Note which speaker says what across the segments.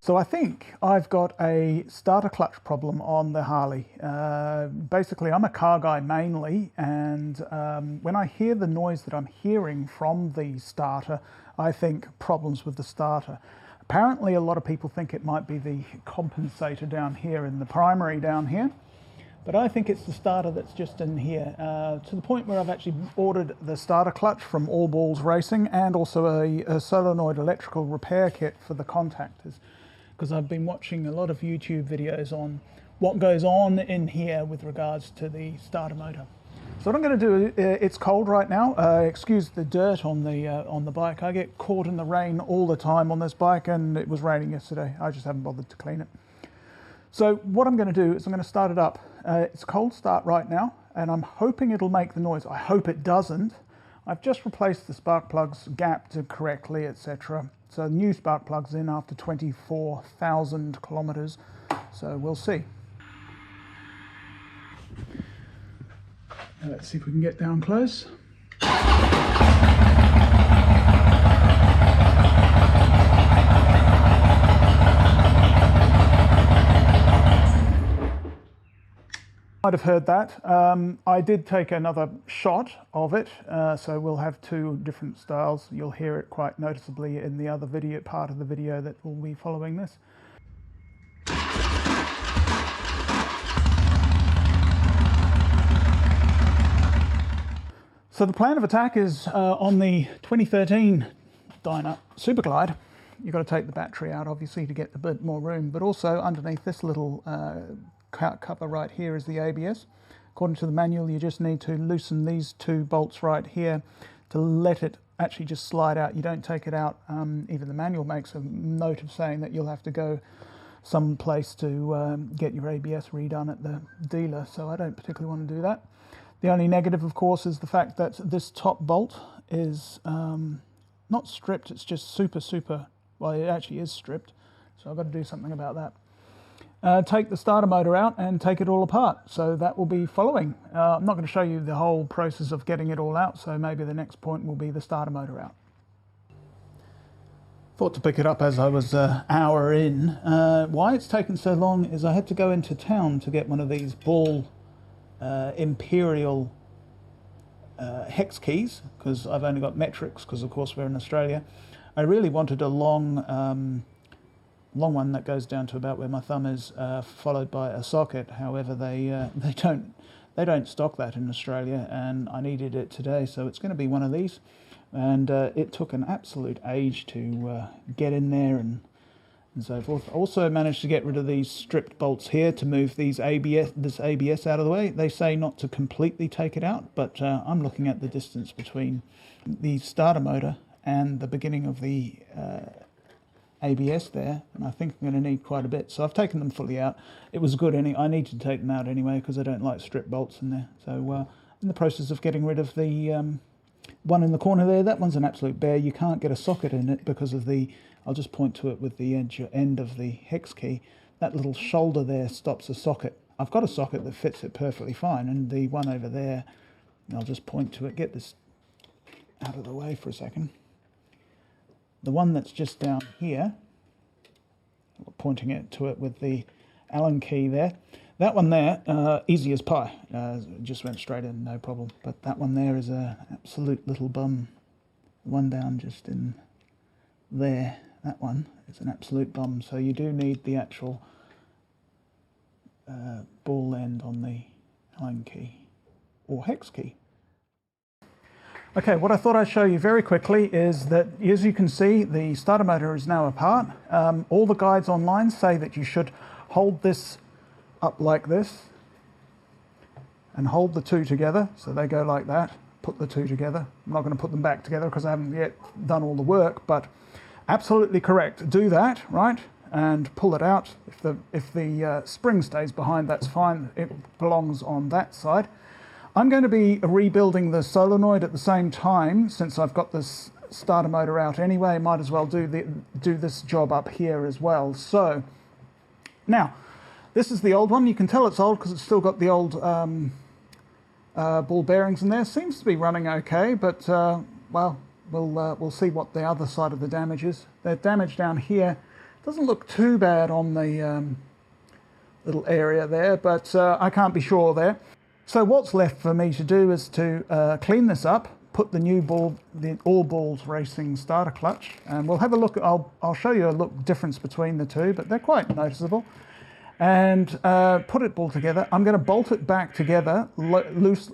Speaker 1: So I think I've got a starter clutch problem on the Harley. Basically, I'm a car guy mainly, and when I hear the noise that I'm hearing from the starter, I think problems with the starter. Apparently, a lot of people think it might be the compensator down here in the primary down here, but I think it's the starter that's just in here, to the point where I've actually ordered the starter clutch from Allballz Racing and also a solenoid electrical repair kit for the contactors, because I've been watching a lot of YouTube videos on what goes on in here with regards to the starter motor. So what I'm going to do, it's cold right now, excuse the dirt on the bike. I get caught in the rain all the time on this bike, and it was raining yesterday. I just haven't bothered to clean it. So what I'm going to do is I'm going to start it up. It's cold start right now, and I'm hoping it'll make the noise. I hope it doesn't. I've just replaced the spark plugs gapped correctly, etc. So new spark plugs in after 24,000 kilometers. So we'll see. Now let's see if we can get down close. Might have heard that. I did take another shot of it, so we'll have two different styles. You'll hear it quite noticeably in the other video, part of the video that will be following this. So the plan of attack is on the 2013 Dyna Superglide. You've got to take the battery out, obviously, to get a bit more room, but also underneath this little cover right here is the ABS. According to the manual, you just need to loosen these two bolts right here to let it actually just slide out. You don't take it out. Even the manual makes a note of saying that you'll have to go someplace to get your ABS redone at the dealer, so I don't particularly want to do that. The only negative, of course, is the fact that this top bolt is not stripped, it's just super, well, it actually is stripped, so I've got to do something about that. Take the starter motor out and take it all apart, so that will be following. I'm not going to show you the whole process of getting it all out, so maybe the next point will be the starter motor out. Thought to pick it up as I was an hour in. Why it's taken so long is I had to go into town to get one of these Ball Imperial hex keys, because I've only got metrics, because of course we're in Australia. I really wanted a long one that goes down to about where my thumb is, followed by a socket. However, they don't stock that in Australia, and I needed it today, so it's going to be one of these. And it took an absolute age to get in there and so forth. Also managed to get rid of these stripped bolts here to move this ABS out of the way. They say not to completely take it out, but I'm looking at the distance between the starter motor and the beginning of the ABS there, and I think I'm going to need quite a bit. So I've taken them fully out. It was good. I need to take them out anyway because I don't like strip bolts in there. So in the process of getting rid of the one in the corner there, that one's an absolute bear. You can't get a socket in it because of the, I'll just point to it with the end of the hex key. That little shoulder there stops a socket. I've got a socket that fits it perfectly fine, and the one over there, I'll just point to it, get this out of the way for a second. The one that's just down here, pointing it to it with the Allen key there, that one there, easy as pie, just went straight in, no problem. But that one there is a absolute little bum. The one down just in there, that one is an absolute bum. So you do need the actual ball end on the Allen key or hex key. Okay, what I thought I'd show you very quickly is that, as you can see, the starter motor is now apart. All the guides online say that you should hold this up like this and hold the two together, so they go like that. Put the two together. I'm not going to put them back together because I haven't yet done all the work, but absolutely correct. Do that, right, and pull it out. If the spring stays behind, that's fine. It belongs on that side. I'm going to be rebuilding the solenoid at the same time, since I've got this starter motor out anyway. Might as well do this job up here as well. So now, this is the old one. You can tell it's old because it's still got the old ball bearings in there. Seems to be running okay, but well, we'll see what the other side of the damage is. The damage down here Doesn't look too bad on the little area there, but I can't be sure there. So what's left for me to do is to clean this up, put the new the Allballz Racing starter clutch, and we'll have a look. I'll show you a difference between the two, but they're quite noticeable. And put it all together. I'm going to bolt it back together loose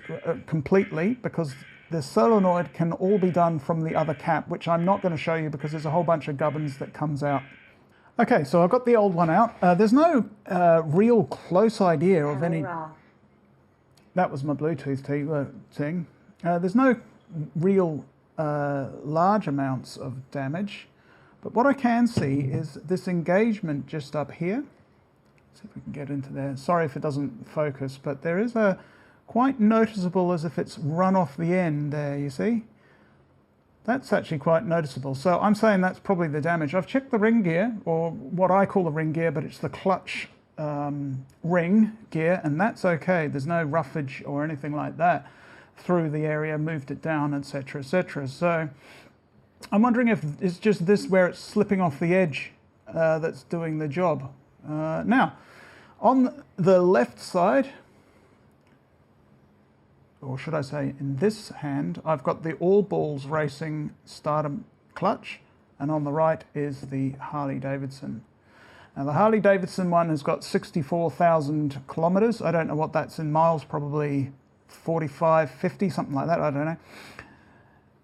Speaker 1: completely, because the solenoid can all be done from the other cap, which I'm not going to show you because there's a whole bunch of gubbins that comes out. Okay, so I've got the old one out. There's no real close idea of any... That was my Bluetooth thing. There's no real large amounts of damage, but what I can see is this engagement just up here. See if we can get into there. Sorry if it doesn't focus, but there is a quite noticeable, as if it's run off the end there, you see? That's actually quite noticeable. So I'm saying that's probably the damage. I've checked the ring gear, or what I call the ring gear, but it's the clutch ring gear, and that's okay. There's no roughage or anything like that through the area, moved it down, etc., etc. So I'm wondering if it's just this where it's slipping off the edge that's doing the job. Now, on the left side, or should I say in this hand, I've got the Allballz Racing starter clutch, and on the right is the Harley Davidson. Now the Harley Davidson one has got 64,000 kilometers. I don't know what that's in miles, probably 45, 50, something like that, I don't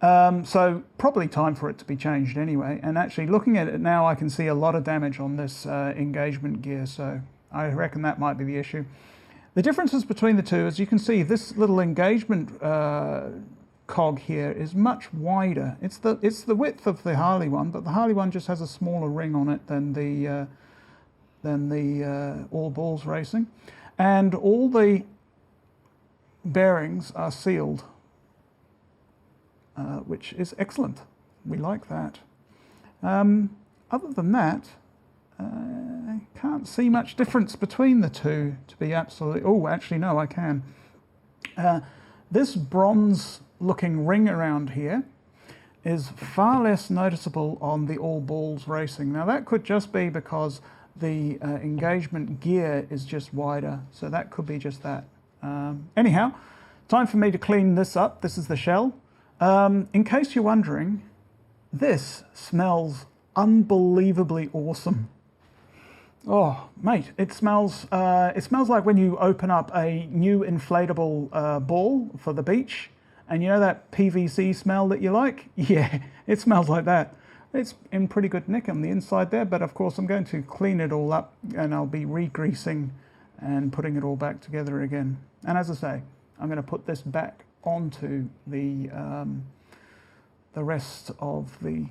Speaker 1: know. So probably time for it to be changed anyway. And actually looking at it now, I can see a lot of damage on this engagement gear, so I reckon that might be the issue. The differences between the two, as you can see, this little engagement cog here is much wider. It's the width of the Harley one, but the Harley one just has a smaller ring on it than the Allballz Racing, and all the bearings are sealed, which is excellent. We like that. Other than that, I can't see much difference between the two, to be absolutely... Oh, actually, no, I can. This bronze-looking ring around here is far less noticeable on the Allballz Racing. Now, that could just be because the engagement gear is just wider, so that could be just that. Anyhow, time for me to clean this up. This is the shell. In case you're wondering, this smells unbelievably awesome. Oh, mate, it smells like when you open up a new inflatable ball for the beach, and you know that PVC smell that you like? Yeah, it smells like that. It's in pretty good nick on the inside there, but of course I'm going to clean it all up, and I'll be re-greasing and putting it all back together again. And as I say, I'm going to put this back onto the rest of the...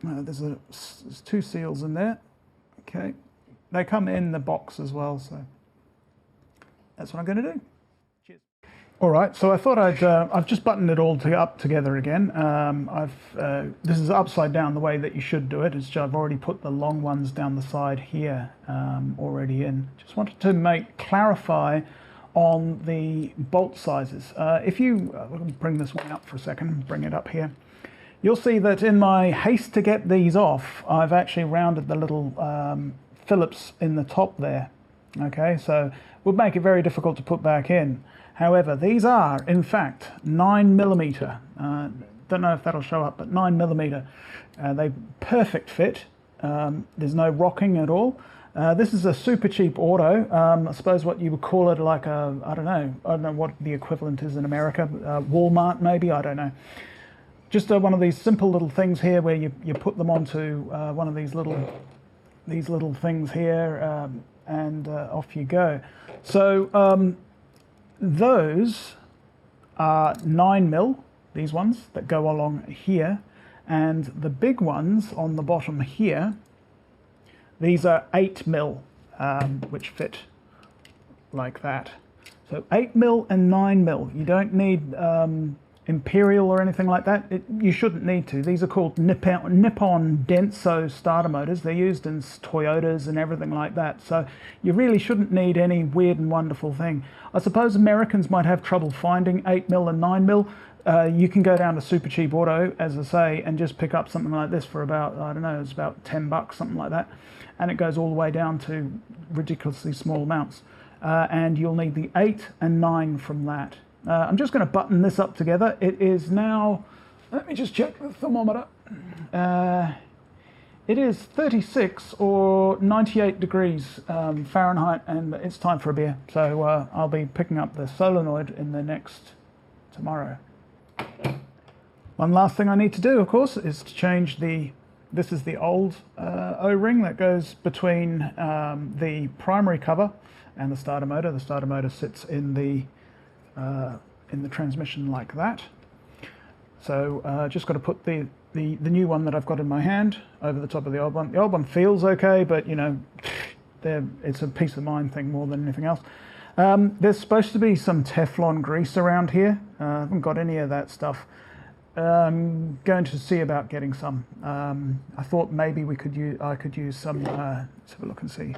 Speaker 1: there's two seals in there. Okay. They come in the box as well, so that's what I'm going to do. Cheers. All right, so I thought I've just buttoned it all up together again. This is upside down the way that you should do it. It's just, I've already put the long ones down the side here already in. Just wanted to clarify on the bolt sizes. If you bring this one up for a second, bring it up here. You'll see that in my haste to get these off, I've actually rounded the little Phillips in the top there. Okay, so it would make it very difficult to put back in. However, these are in fact 9mm. Don't know if that'll show up, but 9mm. They perfect fit. There's no rocking at all. This is a super cheap auto. I suppose what you would call it, like a, I don't know what the equivalent is in America. Walmart maybe, I don't know. Just one of these simple little things here where you put them onto one of these little things here, and off you go. So those are 9mm, these ones that go along here, and the big ones on the bottom here, these are 8mm, which fit like that. So 8mm and 9mm. You don't need Imperial or anything like that. You shouldn't need to. These are called Nippon Denso starter motors. They're used in Toyotas and everything like that. So you really shouldn't need any weird and wonderful thing. I suppose Americans might have trouble finding 8mm and 9mm. You can go down to Super Cheap Auto, as I say, and just pick up something like this for about, I don't know, it's about $10, something like that. And it goes all the way down to ridiculously small amounts. And you'll need the 8 and 9 from that. I'm just going to button this up together. It is now, let me just check the thermometer. It is 36 or 98 degrees Fahrenheit, and it's time for a beer. So I'll be picking up the Solenoid in the next tomorrow. One last thing I need to do, of course, is to change this is the old O-ring that goes between the primary cover and the starter motor. The starter motor sits in the transmission like that. So just got to put the new one that I've got in my hand over the top of the old one. The old one feels okay, but you know, it's a peace of mind thing more than anything else. There's supposed to be some Teflon grease around here. I haven't got any of that stuff. Going to see about getting some. I thought maybe I could use some. Let's have a look and see.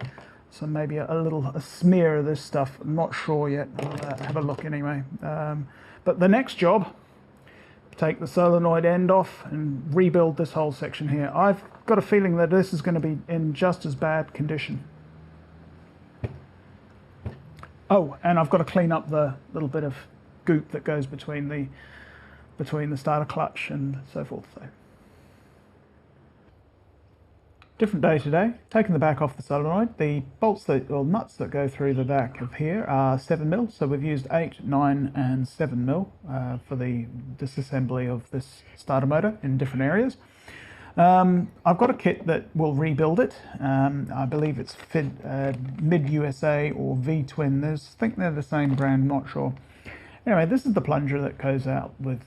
Speaker 1: So maybe a smear of this stuff. I'm not sure yet. I'll have a look anyway. But the next job, take the solenoid end off and rebuild this whole section here. I've got a feeling that this is going to be in just as bad condition. Oh, and I've got to clean up the little bit of goop that goes between the starter clutch and so forth. So, different day today. Taking the back off the solenoid. The bolts or nuts that go through the back of here are 7mm. So we've used 8, 9, and 7mm for the disassembly of this starter motor in different areas. I've got a kit that will rebuild it. I believe it's Mid USA or V-Twin. I think they're the same brand, not sure. Anyway, this is the plunger that goes out with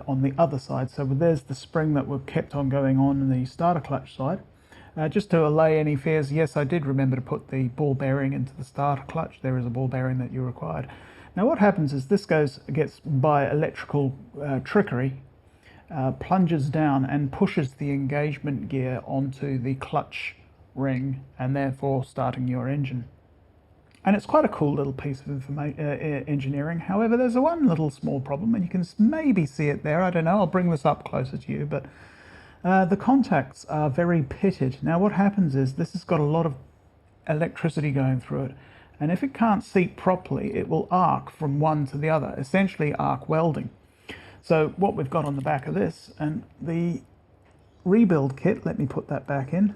Speaker 1: on the other side. So there's the spring that we've kept on going on the starter clutch side. Just to allay any fears, yes, I did remember to put the ball bearing into the starter clutch. There is a ball bearing that you required. Now what happens is this gets by electrical trickery, plunges down and pushes the engagement gear onto the clutch ring, and therefore starting your engine. And it's quite a cool little piece of engineering. However, there's one little small problem, and you can maybe see it there. I don't know, I'll bring this up closer to you, but the contacts are very pitted. Now what happens is this has got a lot of electricity going through it, and if it can't seat properly, it will arc from one to the other, essentially arc welding. So what we've got on the back of this, and the rebuild kit, let me put that back in.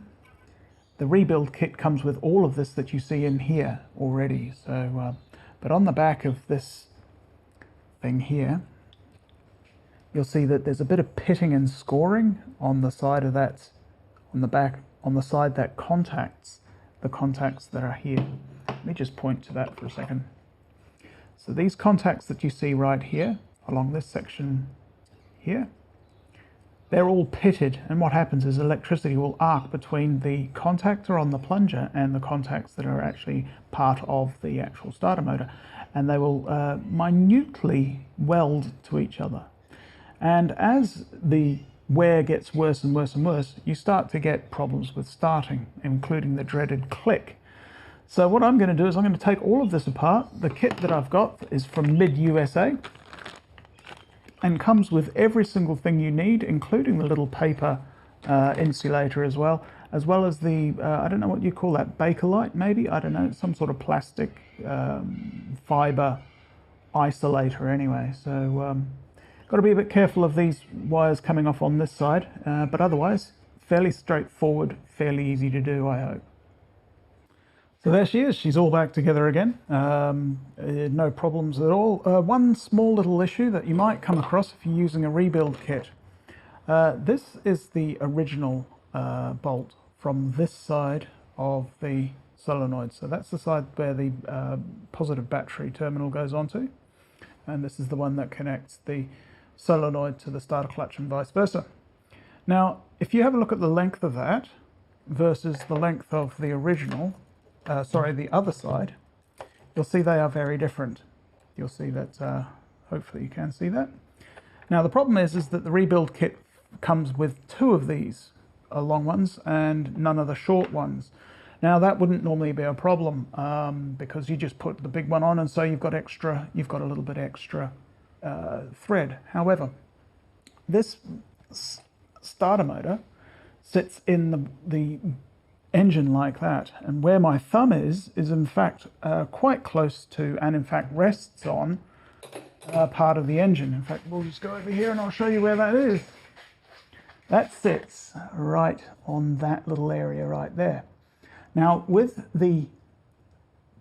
Speaker 1: The rebuild kit comes with all of this that you see in here already. So, but on the back of this thing here, you'll see that there's a bit of pitting and scoring on the side of that, on the back, on the side that contacts the contacts that are here. Let me just point to that for a second. So these contacts that you see right here, along this section here, they're all pitted, and what happens is electricity will arc between the contactor on the plunger and the contacts that are actually part of the actual starter motor, and they will minutely weld to each other. And as the wear gets worse and worse and worse, you start to get problems with starting, including the dreaded click. So what I'm going to do is I'm going to take all of this apart. The kit that I've got is from Mid USA and comes with every single thing you need, including the little paper insulator as well as the, I don't know what you call that, Bakelite maybe? I don't know, some sort of plastic fiber isolator anyway. So got to be a bit careful of these wires coming off on this side, but otherwise fairly straightforward, fairly easy to do, I hope. So there she is, she's all back together again, no problems at all. One small little issue that you might come across if you're using a rebuild kit. This is the original bolt from this side of the solenoid. So that's the side where the positive battery terminal goes onto, and this is the one that connects the solenoid to the starter clutch and vice versa. Now, if you have a look at the length of that versus the length of the original, the other side, you'll see they are very different. You'll see that, hopefully you can see that. Now the problem is that the rebuild kit comes with two of these long ones and none of the short ones. Now that wouldn't normally be a problem because you just put the big one on, and so you've got a little bit extra thread. However, this starter motor sits in the engine like that, and where my thumb is in fact quite close to, and in fact rests on, part of the engine. In fact, we'll just go over here and I'll show you where that is. That sits right on that little area right there. Now, with the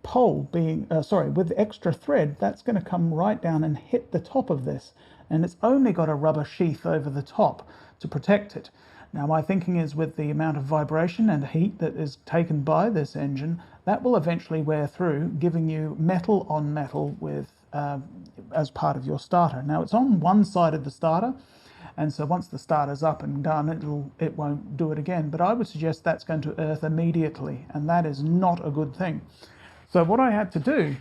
Speaker 1: pole being, with the extra thread, that's going to come right down and hit the top of this, and it's only got a rubber sheath over the top to protect it. Now, my thinking is, with the amount of vibration and heat that is taken by this engine, that will eventually wear through, giving you metal on metal with as part of your starter. Now, it's on one side of the starter, and so once the starter's up and done, it won't do it again. But I would suggest that's going to earth immediately, and that is not a good thing. So what I had to do,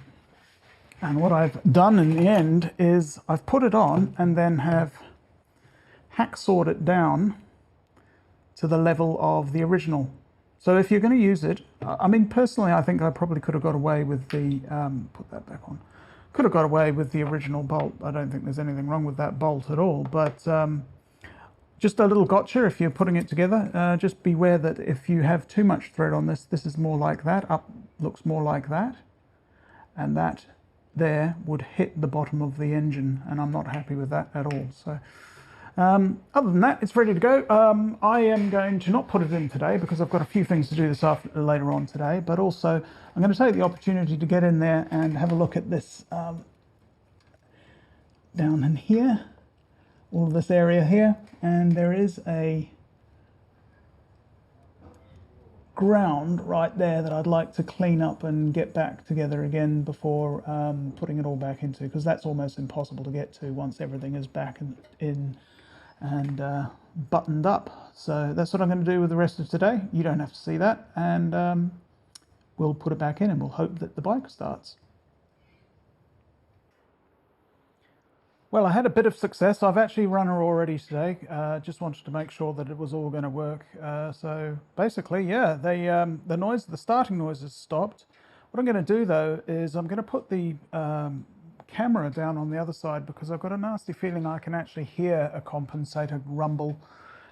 Speaker 1: and what I've done in the end, is I've put it on and then have hacksawed it down to the level of the original. So if you're going to use it, I mean, personally, I think I probably could have got away with the, put that back on, could have got away with the original bolt. I don't think there's anything wrong with that bolt at all, but just a little gotcha if you're putting it together. Just beware that if you have too much thread on this, this is more like that, up looks more like that, and that there would hit the bottom of the engine, and I'm not happy with that at all. So other than that, it's ready to go. I am going to not put it in today because I've got a few things to do later on today, but also I'm going to take the opportunity to get in there and have a look at this down in here, all of this area here, and there is a ground right there that I'd like to clean up and get back together again before putting it all back into, because that's almost impossible to get to once everything is back in and buttoned up. So that's what I'm going to do with the rest of today. You don't have to see that, and we'll put it back in and we'll hope that the bike starts. Well, I had a bit of success. I've actually run her already today. Just wanted to make sure that it was all going to work. So basically, yeah, the noise, the starting noise has stopped. What I'm going to do though is I'm going to put the camera down on the other side, because I've got a nasty feeling I can actually hear a compensator rumble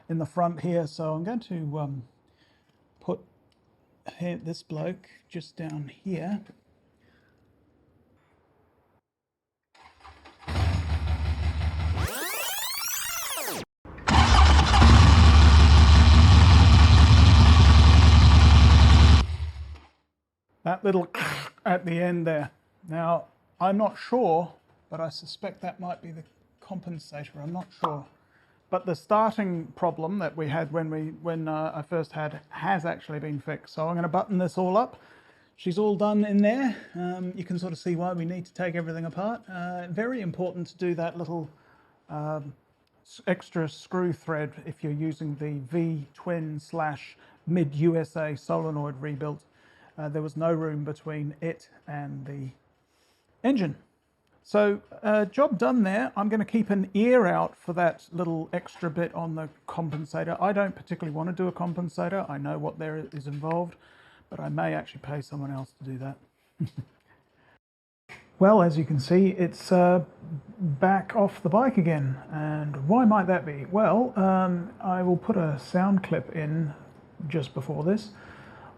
Speaker 1: in the front here. So I'm going to put this bloke just down here. That little at the end there. Now, I'm not sure, but I suspect that might be the compensator. I'm not sure. But the starting problem that we had when I first had has actually been fixed. So I'm going to button this all up. She's all done in there. You can sort of see why we need to take everything apart. Very important to do that little extra screw thread if you're using the V-twin / mid USA solenoid rebuilt. There was no room between it and the engine. So job done there. I'm going to keep an ear out for that little extra bit on the compensator. I don't particularly want to do a compensator. I know what there is involved, but I may actually pay someone else to do that. Well, as you can see, it's back off the bike again. And why might that be? Well, I will put a sound clip in just before this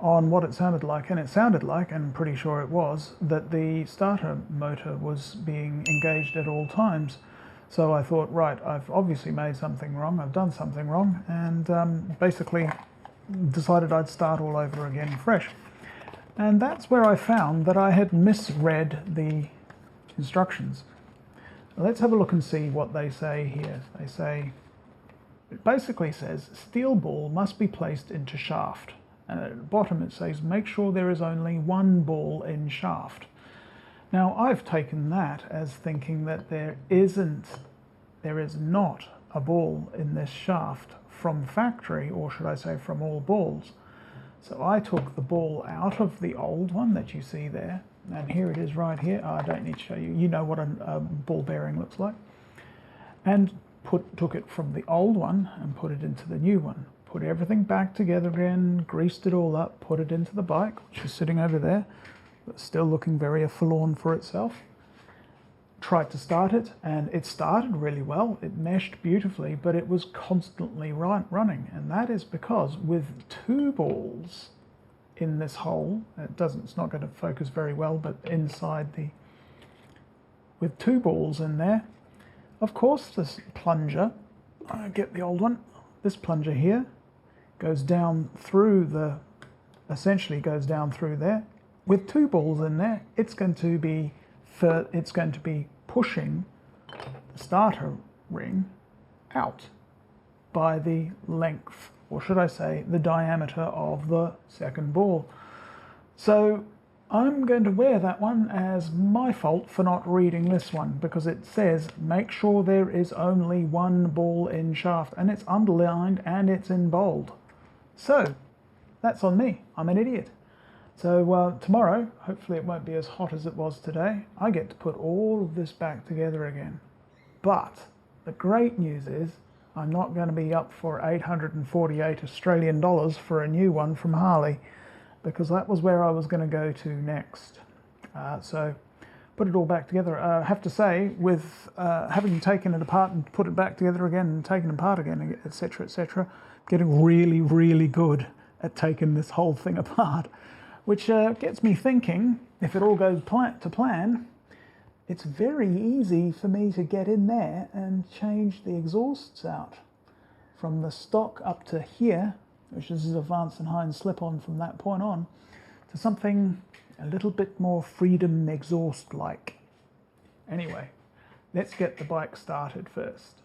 Speaker 1: on what it sounded like, and it sounded like, and I'm pretty sure it was, that the starter motor was being engaged at all times. So I thought, right, I've obviously made something wrong, I've done something wrong, and basically decided I'd start all over again fresh. And that's where I found that I had misread the instructions. Let's have a look and see what they say here. They say, it basically says, steel ball must be placed into shaft. And at the bottom it says, make sure there is only one ball in shaft. Now, I've taken that as thinking that there is not a ball in this shaft from factory, or should I say from all balls. So I took the ball out of the old one that you see there, and here it is right here. I don't need to show you, you know what a ball bearing looks like. And took it from the old one and put it into the new one. Put everything back together again, greased it all up, put it into the bike, which is sitting over there, but still looking very forlorn for itself. tried to start it, and it started really well. It meshed beautifully, but it was constantly running, and that is because with two balls in this hole, it's not going to focus very well, but inside with two balls in there, of course this plunger, I get the old one, this plunger here goes down through essentially goes down through there. With two balls in there, it's going to be pushing the starter ring out by the length, or should I say the diameter of the second ball. So I'm going to wear that one as my fault for not reading this one, because it says make sure there is only one ball in shaft, and it's underlined and it's in bold. So that's on me, I'm an idiot. So tomorrow, hopefully it won't be as hot as it was today, I get to put all of this back together again. But the great news is I'm not going to be up for 848 Australian dollars for a new one from Harley, because that was where I was going to go to next. So put it all back together. I have to say, with having taken it apart and put it back together again and taken it apart again, etc., getting really, really good at taking this whole thing apart. Which gets me thinking, if it all goes to plan, it's very easy for me to get in there and change the exhausts out from the stock up to here, which is a Vance and Hines slip-on from that point on, to something a little bit more freedom exhaust-like. Anyway, let's get the bike started first.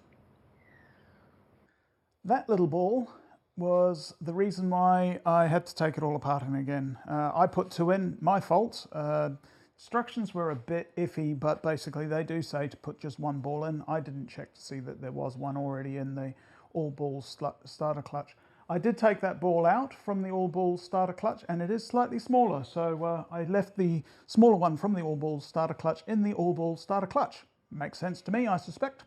Speaker 1: That little ball was the reason why I had to take it all apart again. I put two in, my fault. Instructions were a bit iffy, but basically they do say to put just one ball in. I didn't check to see that there was one already in the Allballz starter clutch. I did take that ball out from the Allballz starter clutch, and it is slightly smaller, so I left the smaller one from the Allballz starter clutch in the Allballz starter clutch. Makes sense to me, I suspect.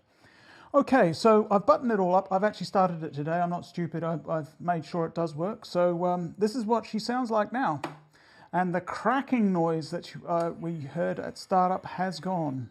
Speaker 1: Okay, so I've buttoned it all up. I've actually started it today. I'm not stupid. I've made sure it does work. So this is what she sounds like now. And the cracking noise that we heard at startup has gone.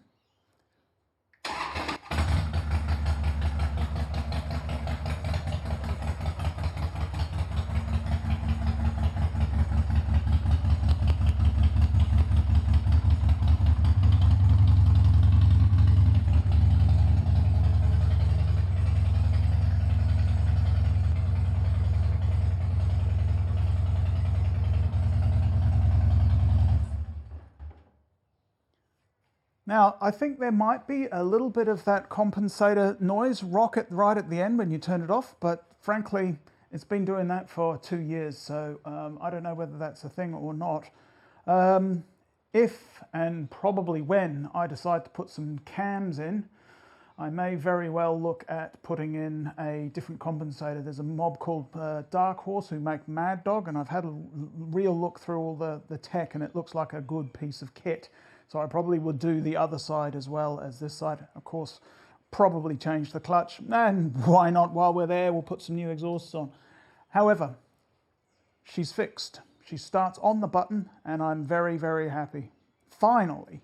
Speaker 1: Now, I think there might be a little bit of that compensator noise rocket right at the end when you turn it off, but frankly, it's been doing that for 2 years, so I don't know whether that's a thing or not. If and probably when I decide to put some cams in, I may very well look at putting in a different compensator. There's a mob called Dark Horse who make Mad Dog, and I've had a real look through all the tech, and it looks like a good piece of kit. So I probably would do the other side as well as this side. Of course, probably change the clutch, and why not, while we're there, we'll put some new exhausts on. However, she's fixed. She starts on the button, and I'm very, very happy. Finally.